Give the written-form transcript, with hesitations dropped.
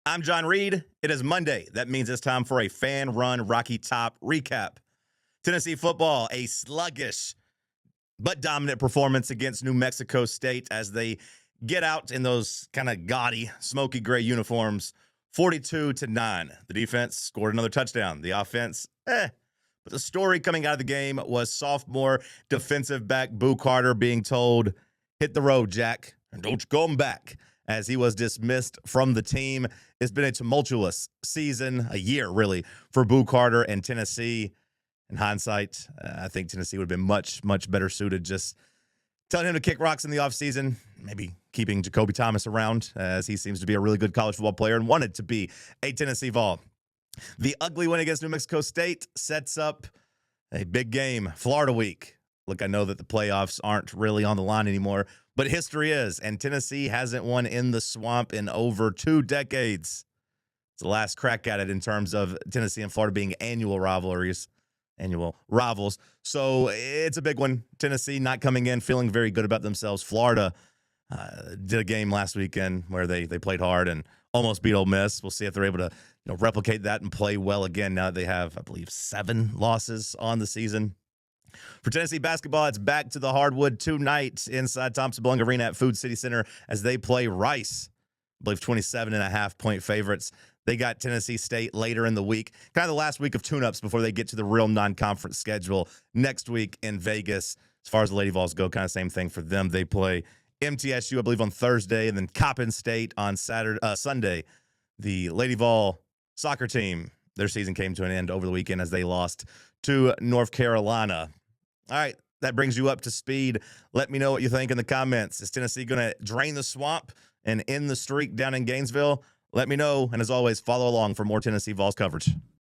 I'm John Reed. It is Monday. That means it's time for a Fan Run Rocky Top recap. Tennessee football, a sluggish but dominant performance against New Mexico State as they get out in those kind of gaudy, smoky gray uniforms, 42-9. The defense scored another touchdown. The offense, But the story coming out of the game was sophomore defensive back Boo Carter being told, hit the road, Jack, and don't you come back, as he was dismissed from the team. It's been a tumultuous season, a year really, for Boo Carter and Tennessee. In hindsight, I think Tennessee would have been much, much better suited just telling him to kick rocks in the offseason, maybe keeping Jacoby Thomas around, as he seems to be a really good college football player and wanted to be a Tennessee Vol. The ugly win against New Mexico State sets up a big game, Florida week. Look, I know that the playoffs aren't really on the line anymore, but history is, and Tennessee hasn't won in the swamp in over 2 decades. It's the last crack at it in terms of Tennessee and Florida being annual rivals. So it's a big one. Tennessee not coming in feeling very good about themselves. Florida did a game last weekend where they played hard and almost beat Ole Miss. We'll see if they're able to replicate that and play well again now that they have, I believe, 7 losses on the season. For Tennessee basketball, it's back to the hardwood tonight inside Thompson-Boling Arena at Food City Center as they play Rice. I believe 27.5-point favorites. They got Tennessee State later in the week, kind of the last week of tune-ups before they get to the real non-conference schedule next week in Vegas. As far as the Lady Vols go, kind of same thing for them. They play MTSU, I believe, on Thursday, and then Coppin State on Sunday. The Lady Vol soccer team, their season came to an end over the weekend as they lost to North Carolina. All right, that brings you up to speed. Let me know what you think in the comments. Is Tennessee going to drain the swamp and end the streak down in Gainesville? Let me know, and as always, follow along for more Tennessee Vols coverage.